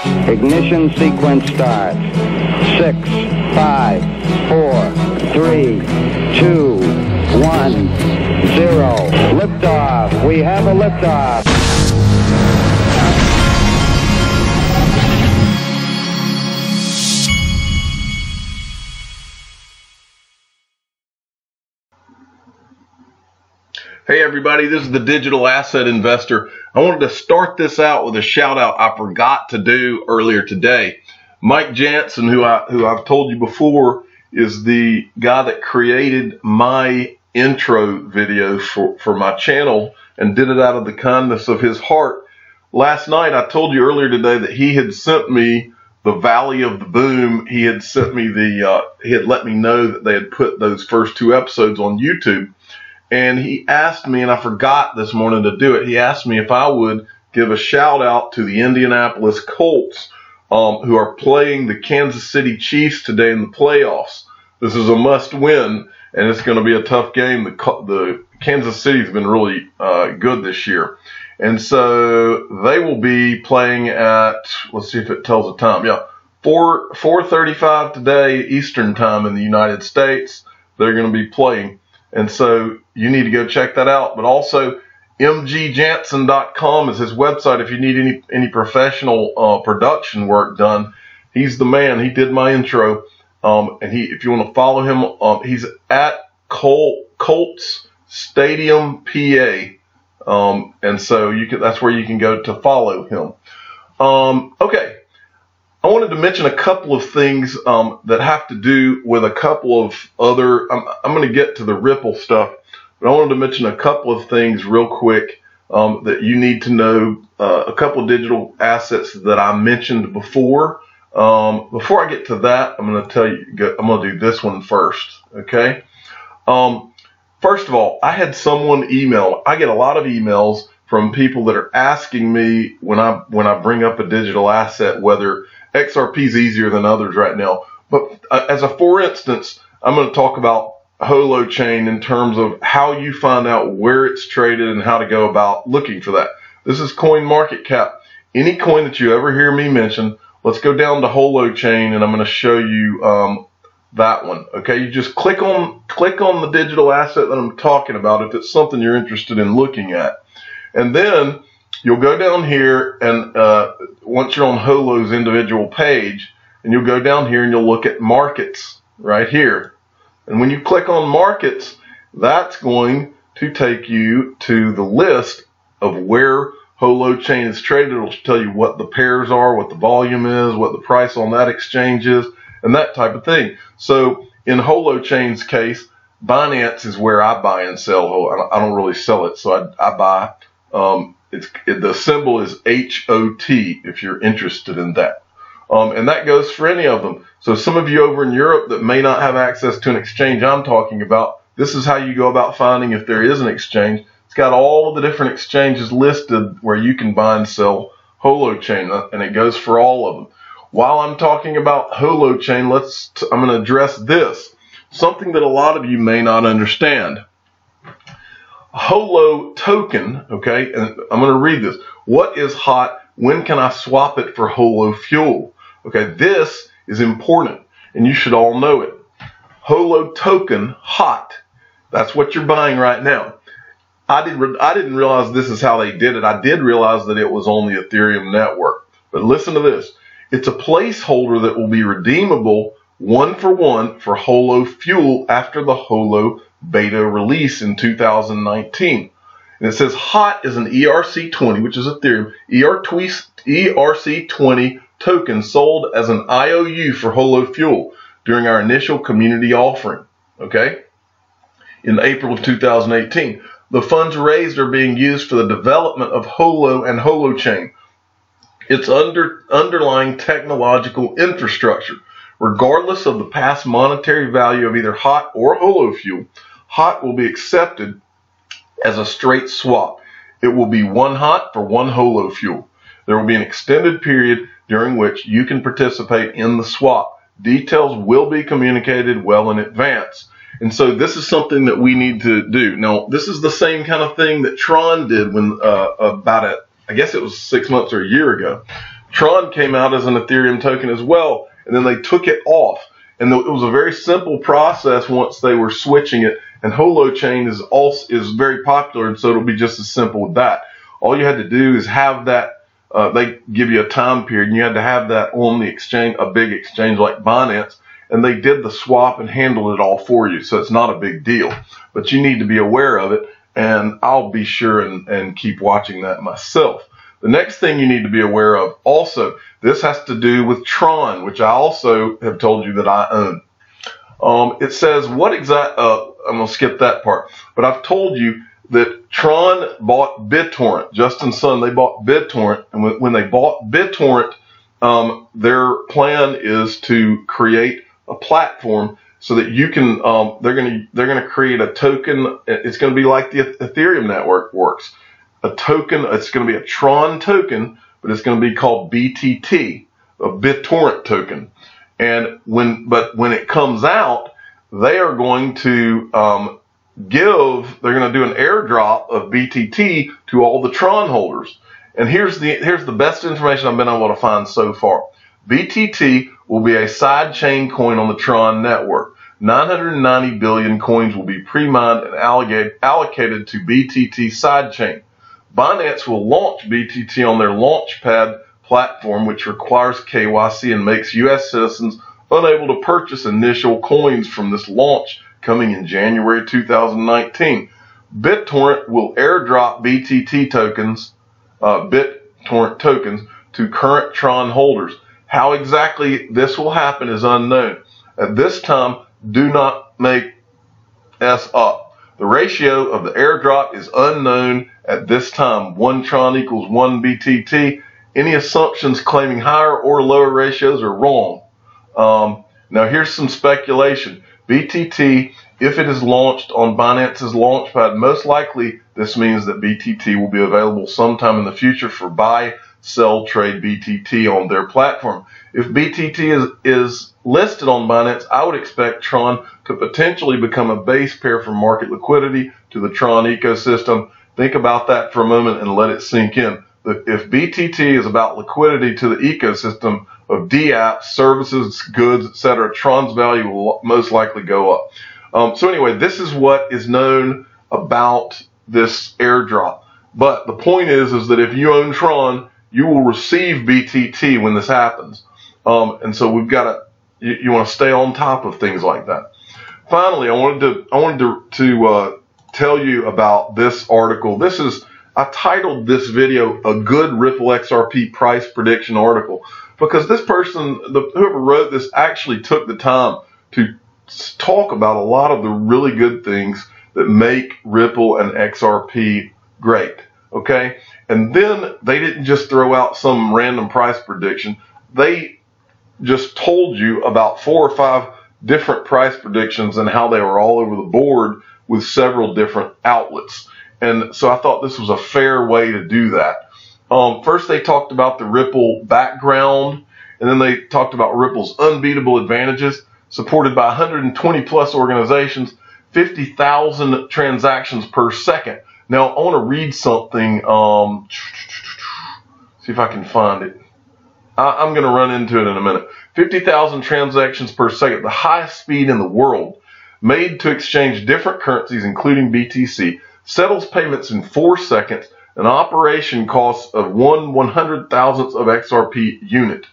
Ignition sequence start. 6, 5, 4, 3, 2, 1, 0. Liftoff. We have a liftoff. Hey everybody, this is the Digital Asset Investor. I wanted to start this out with a shout out I forgot to do earlier today. Mike Jansen, who I've told you before, is the guy that created my intro video for my channel and did it out of the kindness of his heart. Last night, I told you earlier today that he had sent me the Valley of the Boom. He had sent me he had let me know that they had put those first 2 episodes on YouTube. And he asked me, and I forgot this morning to do it, he asked me if I would give a shout out to the Indianapolis Colts, who are playing the Kansas City Chiefs today in the playoffs. This is a must win, and it's going to be a tough game. The Kansas City's been really good this year. And so they will be playing at, let's see if it tells the time. Yeah, 4:35 today Eastern time in the United States. They're going to be playing. And so you need to go check that out. But also, mgjansen.com is his website if you need any professional production work done. He's the man. He did my intro. And if you want to follow him, he's at Colts Stadium, PA. And so that's where you can go to follow him. Okay. I wanted to mention a couple of things that have to do with a couple of other, I'm going to get to the Ripple stuff, but I wanted to mention a couple of things real quick that you need to know, a couple of digital assets that I mentioned before. Before I get to that, I'm going to tell you, I'm going to do this one first, okay? First of all, I had someone email, I get a lot of emails from people that are asking me when I bring up a digital asset whether XRP is easier than others right now. But as a for instance, I'm going to talk about Holochain in terms of how you find out where it's traded and how to go about looking for that. This is CoinMarketCap. Any coin that you ever hear me mention, let's go down to Holochain and I'm going to show you that one. Okay, you just click on the digital asset that I'm talking about if it's something you're interested in looking at. And then you'll go down here and once you're on Holo's individual page, and you'll go down here and you'll look at markets right here. And when you click on markets, that's going to take you to the list of where Holochain is traded. It'll tell you what the pairs are, what the volume is, what the price on that exchange is, and that type of thing. So in Holochain's case, Binance is where I buy and sell. I don't really sell it, so I buy. The symbol is HOT if you're interested in that. And that goes for any of them. So some of you over in Europe that may not have access to an exchange I'm talking about, this is how you go about finding if there is an exchange. It's got all of the different exchanges listed where you can buy and sell Holochain, and it goes for all of them. While I'm talking about Holochain, I'm going to address this, something that a lot of you may not understand. Holo token, okay, and I'm going to read this. What is hot? When can I swap it for Holo fuel? Okay, this is important, and you should all know it. Holo token hot. That's what you're buying right now. I didn't realize this is how they did it. I did realize that it was on the Ethereum network. But listen to this. It's a placeholder that will be redeemable 1-for-1 for Holo fuel after the Holo beta release in 2019. And it says hot is an ERC20, which is Ethereum, ERC20 token sold as an IOU for Holo fuel during our initial community offering, okay, in April of 2018. The funds raised are being used for the development of Holo and Holochain, its underlying technological infrastructure. Regardless of the past monetary value of either hot or Holo fuel, hot will be accepted as a straight swap. It will be 1 hot for 1 Holo fuel. There will be an extended period during which you can participate in the swap. Details will be communicated well in advance. And so this is something that we need to do. Now, this is the same kind of thing that Tron did when I guess it was 6 months or a year ago. Tron came out as an Ethereum token as well, and then they took it off. And it was a very simple process once they were switching it. And Holochain is very popular, and so it'll be just as simple with that. All you had to do is have that. They give you a time period, and you had to have that on the exchange, a big exchange like Binance, and they did the swap and handled it all for you. So it's not a big deal, but you need to be aware of it, and I'll be sure and keep watching that myself. The next thing you need to be aware of also, this has to do with Tron, which I also have told you that I own. It says what exact, I'm going to skip that part, but I've told you that Tron bought BitTorrent. Justin Sun, they bought BitTorrent, and when they bought BitTorrent, their plan is to create a platform so that you can, they're going to create a token. It's going to be like the Ethereum network works. A token, it's going to be a Tron token, but it's going to be called BTT, a BitTorrent token. And when it comes out, they are going to they're going to do an airdrop of BTT to all the Tron holders. And here's the best information I've been able to find so far. BTT will be a sidechain coin on the Tron network. 990 billion coins will be pre-mined and allocated to BTT sidechain. Binance will launch BTT on their Launchpad platform, which requires KYC and makes U.S. citizens unable to purchase initial coins from this launch coming in January 2019. BitTorrent will airdrop BTT tokens, BitTorrent tokens, to current Tron holders. How exactly this will happen is unknown. At this time, do not make S up. The ratio of the airdrop is unknown at this time. 1 Tron equals 1 BTT. Any assumptions claiming higher or lower ratios are wrong. Now here's some speculation. BTT, if it is launched on Binance's Launchpad, most likely this means that BTT will be available sometime in the future for buy, sell, trade BTT on their platform. If BTT is listed on Binance, I would expect Tron to potentially become a base pair for market liquidity to the Tron ecosystem. Think about that for a moment and let it sink in. If BTT is about liquidity to the ecosystem of dApps, services, goods, etc., Tron's value will most likely go up. So anyway, this is what is known about this airdrop. But the point is that if you own Tron, you will receive BTT when this happens. And so we've got to, you want to stay on top of things like that. Finally, I wanted to tell you about this article. I titled this video "A Good Ripple XRP Price Prediction Article" because this person, whoever wrote this, actually took the time to talk about a lot of the really good things that make Ripple and XRP great. Okay, and then they didn't just throw out some random price prediction. They just told you about 4 or 5 different price predictions and how they were all over the board with several different outlets. And so I thought this was a fair way to do that. First, they talked about the Ripple background, and then they talked about Ripple's unbeatable advantages, supported by 120 plus organizations, 50,000 transactions per second. Now, I want to read something, see if I can find it. I'm going to run into it in a minute. 50,000 transactions per second, the highest speed in the world, made to exchange different currencies, including BTC, settles payments in 4 seconds, an operation costs of 1/100,000th of XRP unit.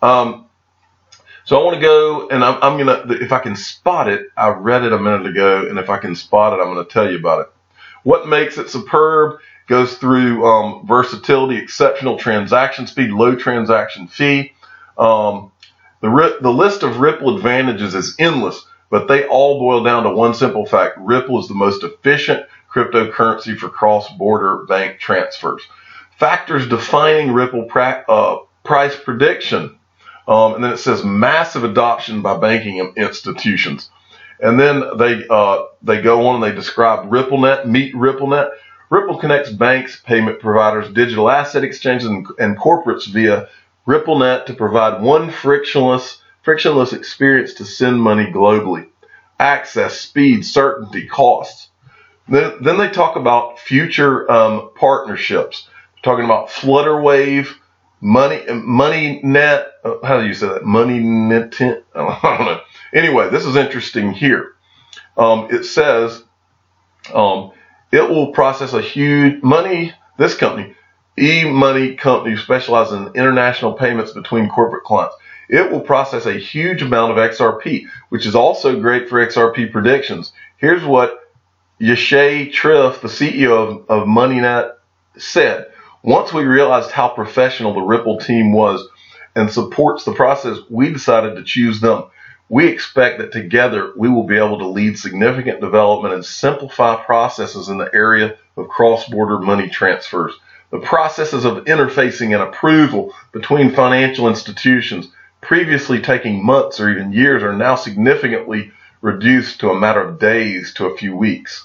So I want to go, and I'm going to, if I can spot it, I read it a minute ago, and if I can spot it, I'm going to tell you about it. What makes it superb? Goes through versatility, exceptional transaction speed, low transaction fee. The list of Ripple advantages is endless, but they all boil down to one simple fact. Ripple is the most efficient cryptocurrency for cross-border bank transfers. Factors defining Ripple price prediction. And then it says massive adoption by banking institutions. And then they go on and they describe RippleNet, meet RippleNet. Ripple connects banks, payment providers, digital asset exchanges, and corporates via RippleNet to provide one frictionless experience to send money globally. Access, speed, certainty, costs. Then they talk about future partnerships. They're talking about Flutterwave, Money net. How do you say that? Money net. I don't know. Anyway, this is interesting here. It says it will process a huge this company, e-money company, specializes in international payments between corporate clients. It will process a huge amount of XRP, which is also great for XRP predictions. Here's what Yashay Triff, the CEO of MoneyNet, said. Once we realized how professional the Ripple team was and supports the process, we decided to choose them. We expect that together we will be able to lead significant development and simplify processes in the area of cross-border money transfers. The processes of interfacing and approval between financial institutions, previously taking months or even years, are now significantly reduced to a matter of days to a few weeks.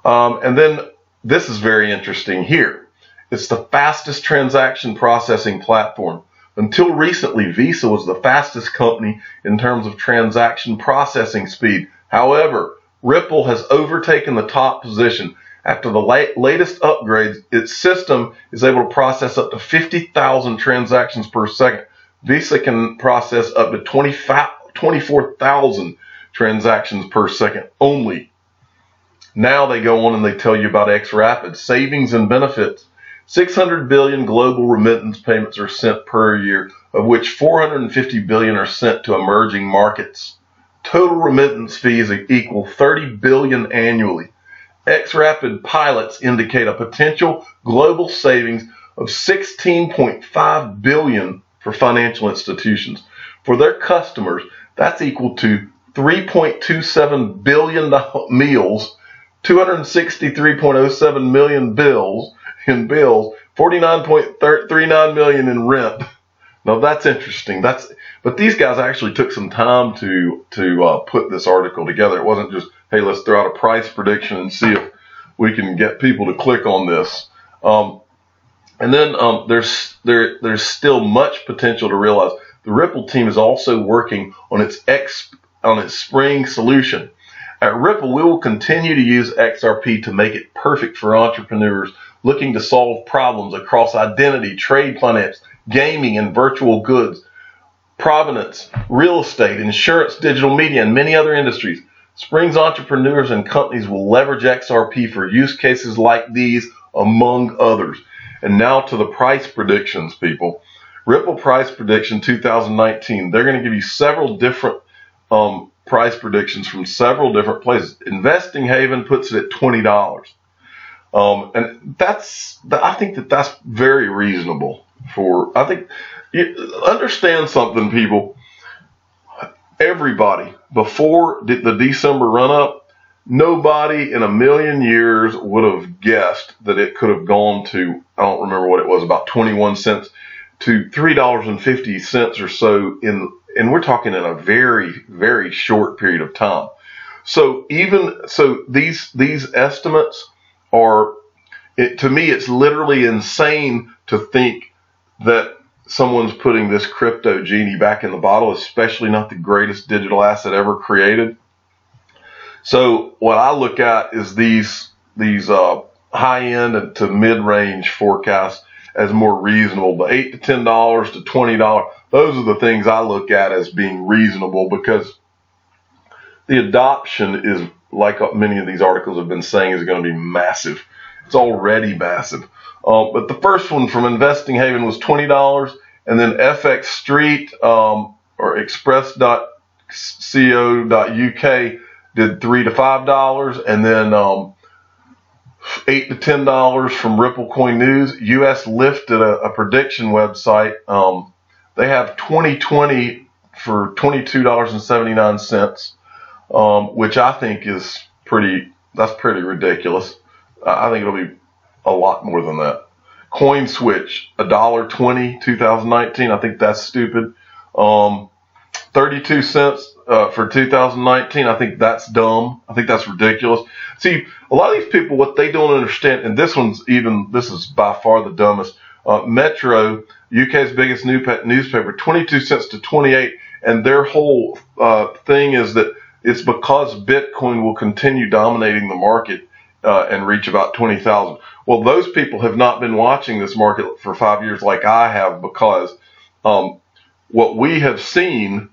And then this is very interesting here. It's the fastest transaction processing platform. Until recently, Visa was the fastest company in terms of transaction processing speed. However, Ripple has overtaken the top position. After the latest upgrades, its system is able to process up to 50,000 transactions per second. Visa can process up to 24,000 transactions per second only. Now they go on and they tell you about XRapid, savings and benefits. 600 billion global remittance payments are sent per year, of which 450 billion are sent to emerging markets. Total remittance fees equal 30 billion annually. XRapid pilots indicate a potential global savings of 16.5 billion for financial institutions. For their customers, that's equal to 3.27 billion meals, 263.07 million bills, 49.39 million in rent. Now that's interesting. But these guys actually took some time to put this article together. It wasn't just, hey, let's throw out a price prediction and see if we can get people to click on this. And then there's still much potential to realize. The Ripple team is also working on its spring solution. At Ripple, we will continue to use XRP to make it perfect for entrepreneurs looking to solve problems across identity, trade finance, gaming, and virtual goods, provenance, real estate, insurance, digital media, and many other industries. Spring's entrepreneurs and companies will leverage XRP for use cases like these, among others. And now to the price predictions, people. Ripple price prediction 2019. They're going to give you several different price predictions from several different places. Investing Haven puts it at $20. And I think that's very reasonable understand something, people. Everybody, before the December run up, nobody in a million years would have guessed that it could have gone to, I don't remember what it was, about 21 cents to $3.50 or so and we're talking in a very, very short period of time. So these estimates are, to me, it's literally insane to think that someone's putting this crypto genie back in the bottle, especially not the greatest digital asset ever created. So what I look at is these high-end to mid-range forecasts as more reasonable. The $8 to $10 to $20, those are the things I look at as being reasonable, because the adoption is, like many of these articles have been saying, is going to be massive. It's already massive. But the first one from Investing Haven was $20, and then FX Street or Express.co.uk did $3 to $5, and then $8 to $10 from Ripple Coin News. US Lifted, a prediction website. They have 2020 for $22.79, which I think is pretty ridiculous. I think it'll be a lot more than that. CoinSwitch, $1.20, 2019. I think that's stupid. 32 cents for 2019. I think that's dumb. I think that's ridiculous. See, a lot of these people, what they don't understand, and this is by far the dumbest. Metro, UK's biggest newspaper, 22 cents to 28, and their whole thing is that it's because Bitcoin will continue dominating the market. and reach about 20,000. Well, those people have not been watching this market for 5 years like I have, because what we have seen,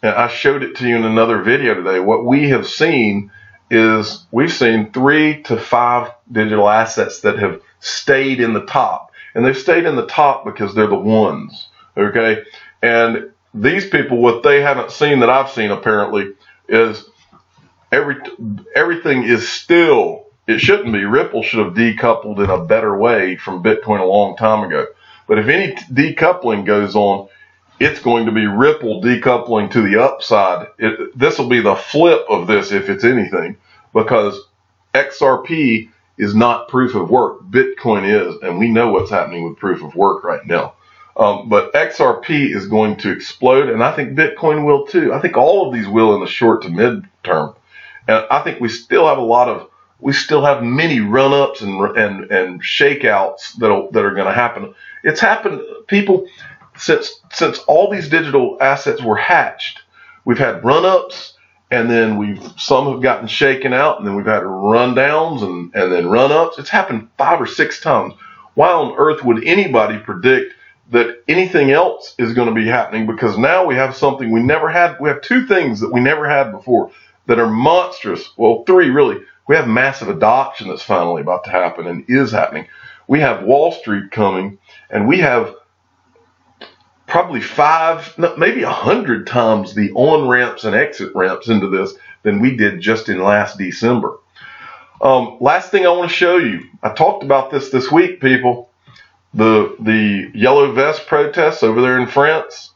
and I showed it to you in another video today, what we have seen is we've seen 3 to 5 digital assets that have stayed in the top. And they've stayed in the top because they're the ones, okay? And these people, what they haven't seen that I've seen apparently, is everything is still, it shouldn't be. Ripple should have decoupled in a better way from Bitcoin a long time ago. But if any decoupling goes on, it's going to be Ripple decoupling to the upside. This will be the flip of this, if it's anything, because XRP is not proof of work. Bitcoin is, and we know what's happening with proof of work right now. But XRP is going to explode, and I think Bitcoin will too. I think all of these will in the short to mid term. And I think we still have many run-ups and shakeouts that are going to happen. It's happened, people, since all these digital assets were hatched. We've had run-ups, and then some have gotten shaken out, and then we've had run-downs and then run-ups. It's happened 5 or 6 times. Why on earth would anybody predict that anything else is going to be happening? Because now we have something we never had. We have 2 things that we never had before that are monstrous. Well, 3 really. We have massive adoption that's finally about to happen and is happening. We have Wall Street coming, and we have probably 5, maybe 100 times the on-ramps and exit ramps into this than we did just in last December. Last thing I want to show you, I talked about this week, people. The yellow vest protests over there in France.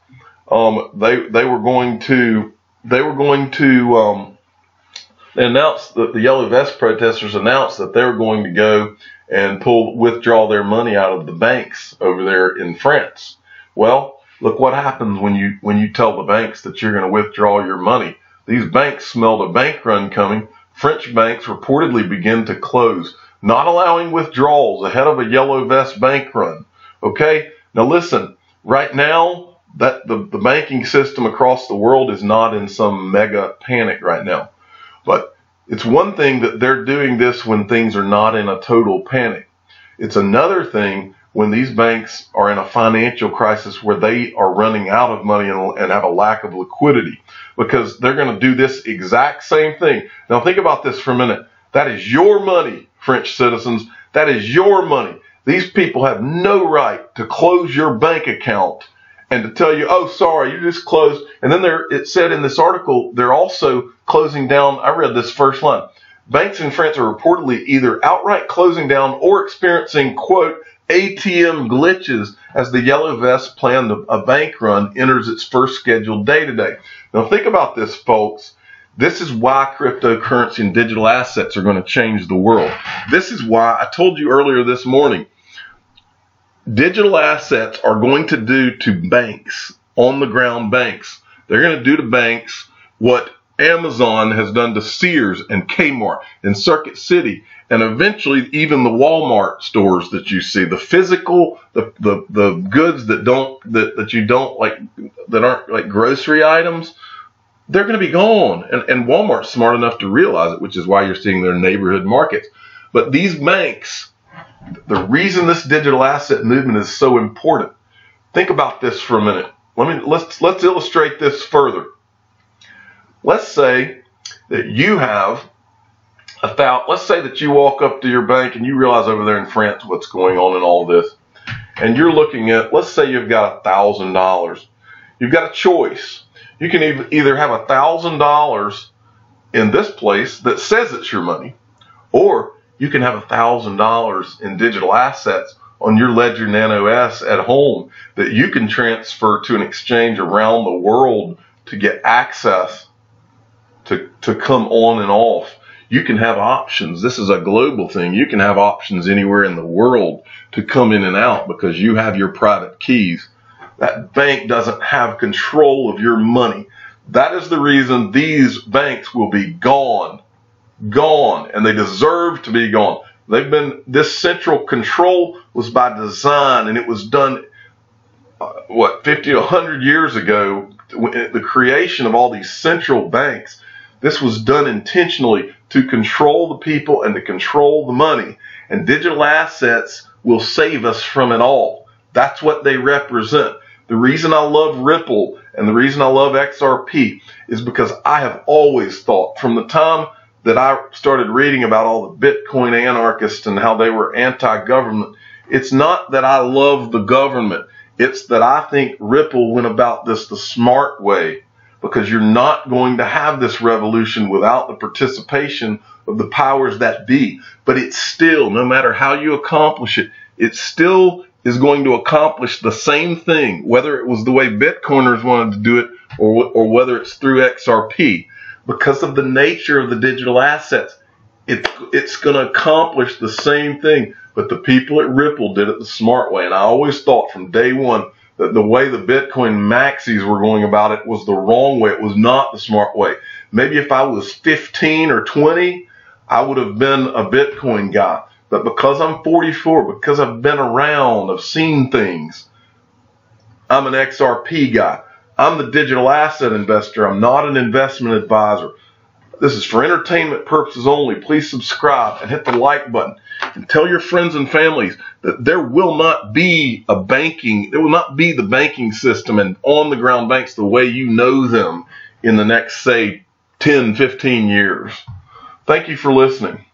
They announced that the yellow vest protesters announced that they were going to go and withdraw their money out of the banks over there in France. Well, look what happens when you tell the banks that you're going to withdraw your money. These banks smelled a bank run coming. French banks reportedly begin to close, not allowing withdrawals ahead of a yellow vest bank run. Okay, now listen, right now that the banking system across the world is not in some mega panic right now. But it's one thing that they're doing this when things are not in a total panic. It's another thing when these banks are in a financial crisis where they are running out of money and have a lack of liquidity, because they're going to do this exact same thing. Now think about this for a minute. That is your money, French citizens. That is your money. These people have no right to close your bank account and to tell you, oh, sorry, you just closed. And then it said in this article, they're also closing down. I read this first line. Banks in France are reportedly either outright closing down or experiencing, quote, ATM glitches as the yellow vest planned a bank run enters its first scheduled day today. Now think about this, folks. This is why cryptocurrency and digital assets are going to change the world. This is why I told you earlier this morning, digital assets are going to do to banks, on the ground banks. They're going to do to banks what Amazon has done to Sears and Kmart and Circuit City, and eventually even the Walmart stores that you see, the physical, the goods that you don't like, that aren't like grocery items, they're going to be gone. And Walmart's smart enough to realize it, which is why you're seeing their neighborhood markets. But these banks, the reason this digital asset movement is so important, think about this for a minute. Let's illustrate this further. Let's say that you have let's say that you walk up to your bank and you realize over there in France what's going on in all this. And you're looking at, let's say you've got $1,000. You've got a choice. You can either have $1,000 in this place that says it's your money, or you can have $1,000 in digital assets on your Ledger Nano S at home that you can transfer to an exchange around the world to get access to come on and off. You can have options. This is a global thing. You can have options anywhere in the world to come in and out because you have your private keys. That bank doesn't have control of your money. That is the reason these banks will be gone, and they deserve to be gone. This central control was by design, and it was done, 50 to 100 years ago, the creation of all these central banks. This was done intentionally to control the people and to control the money. And digital assets will save us from it all. That's what they represent. The reason I love Ripple and the reason I love XRP is because I have always thought, from the time that I started reading about all the Bitcoin anarchists and how they were anti-government, it's not that I love the government. It's that I think Ripple went about this the smart way, because you're not going to have this revolution without the participation of the powers that be. But it's still, no matter how you accomplish it, it still is going to accomplish the same thing, whether it was the way Bitcoiners wanted to do it or whether it's through XRP. Because of the nature of the digital assets, it's going to accomplish the same thing. But the people at Ripple did it the smart way. And I always thought from day one that the way the Bitcoin maxis were going about it was the wrong way. It was not the smart way. Maybe if I was 15 or 20, I would have been a Bitcoin guy. But because I'm 44, because I've been around, I've seen things, I'm an XRP guy. I'm the digital asset investor. I'm not an investment advisor. This is for entertainment purposes only. Please subscribe and hit the like button. And tell your friends and families that there will not be the banking system and on-the-ground banks the way you know them in the next, say, 10, 15 years. Thank you for listening.